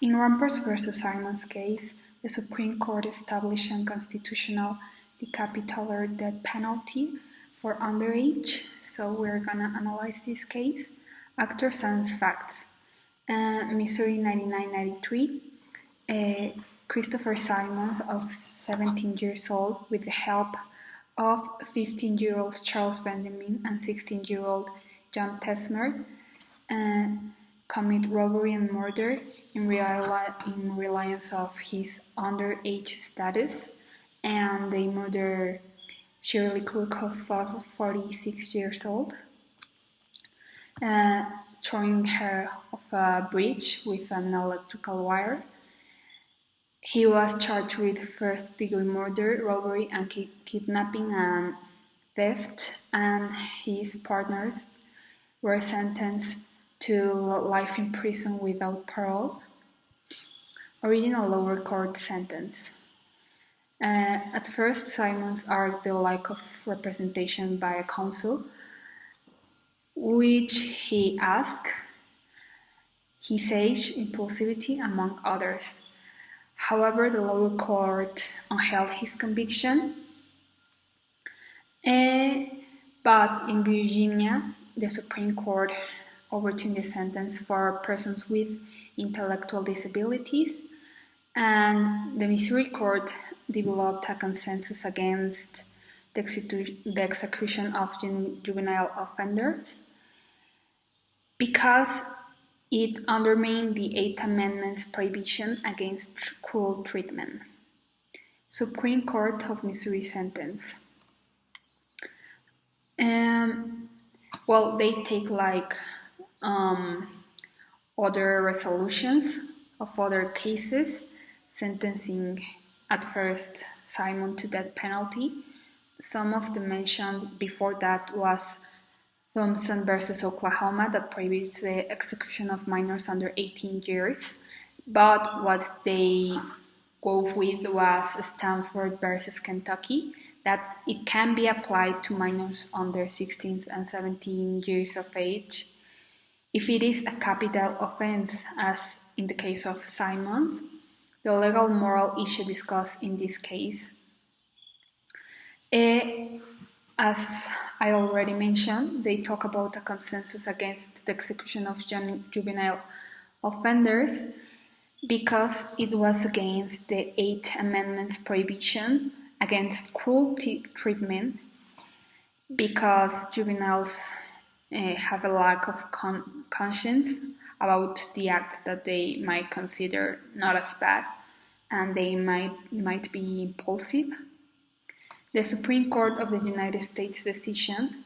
In Rampers versus Simon's case, the Supreme Court established unconstitutional capital or death penalty for underage. So we're gonna analyze this case. Actors and facts. Missouri 1993. Christopher Simmons, of 17 years old, with the help of 15-year-old Charles Benjamin and 16-year-old John Tesmer, commit robbery and murder in reliance of his underage status, and they murder Shirley Cook of 46 years old, throwing her off a bridge with an electrical wire. He was charged with first-degree murder, robbery, and kidnapping and theft, and his partners were sentenced to life in prison without parole. Original lower court sentence. At first, Simmons argued the lack of representation by a counsel, which he asked, his age, impulsivity, among others. However, the lower court upheld his conviction, but in Virginia, the Supreme Court overturned the sentence for persons with intellectual disabilities, and the Missouri court developed a consensus against the execution of juvenile offenders because it undermined the Eighth Amendment's prohibition against cruel treatment. Supreme Court of Missouri sentence. They take other resolutions of other cases, sentencing at first Simmon to death penalty. Some of the mentioned before that was Thompson versus Oklahoma, that prohibits the execution of minors under 18 years. But what they go with was Stanford versus Kentucky, that it can be applied to minors under 16 and 17 years of age if it is a capital offense, as in the case of Simmons. The legal moral issue discussed in this case. As I already mentioned, they talk about a consensus against the execution of juvenile offenders because it was against the Eighth Amendment's prohibition against cruelty treatment, because juveniles have a lack of conscience about the acts that they might consider not as bad, and they might be impulsive. The Supreme Court of the United States decision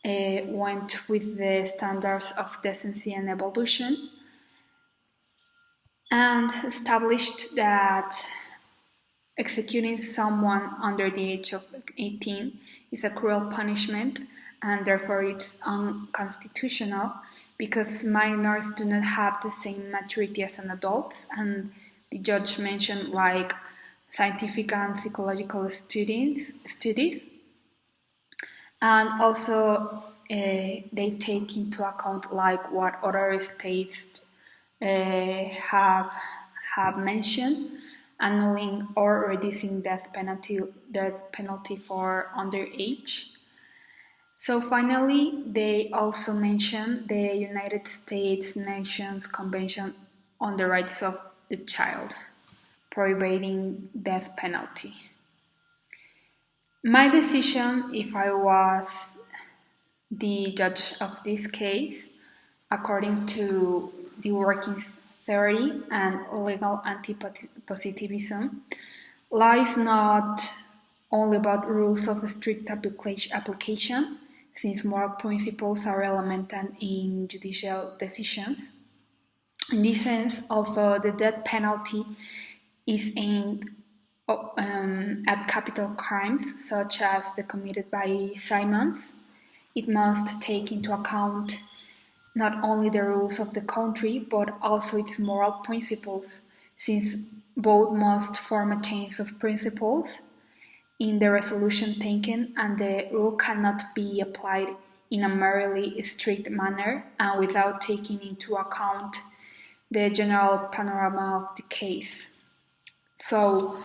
went with the standards of decency and evolution and established that executing someone under the age of 18 is a cruel punishment, and therefore it's unconstitutional because minors do not have the same maturity as an adults, and the judge mentioned scientific and psychological studies, and also they take into account what other states have mentioned, annulling or reducing death penalty for underage. So finally, they also mention the United States Nations Convention on the Rights of the Child, prohibiting death penalty. My decision, if I was the judge of this case, according to the working theory and legal anti-positivism, lies not only about rules of strict application, since moral principles are elemental in judicial decisions. In this sense, although the death penalty is aimed at capital crimes such as the committed by Simmons, it must take into account not only the rules of the country but also its moral principles, since both must form a chain of principles in the resolution taken, and the rule cannot be applied in a merely strict manner and without taking into account the general panorama of the case. So,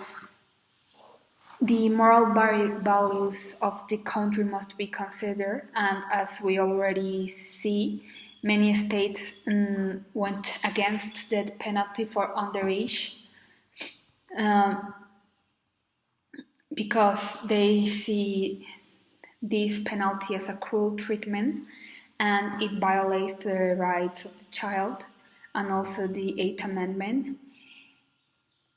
the moral values of the country must be considered, and as we already see, many states went against the penalty for underage because they see this penalty as a cruel treatment and it violates the rights of the child and also the Eighth Amendment.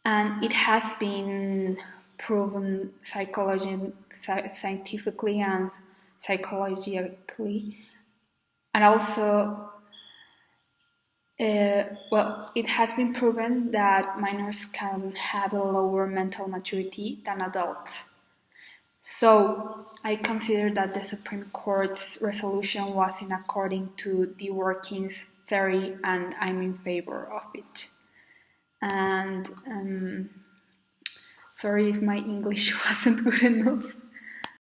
And it has been proven scientifically and psychologically, and also, it has been proven that minors can have a lower mental maturity than adults. So I consider that the Supreme Court's resolution was in according to the workings theory, and I'm in favor of it. And sorry if my English wasn't good enough.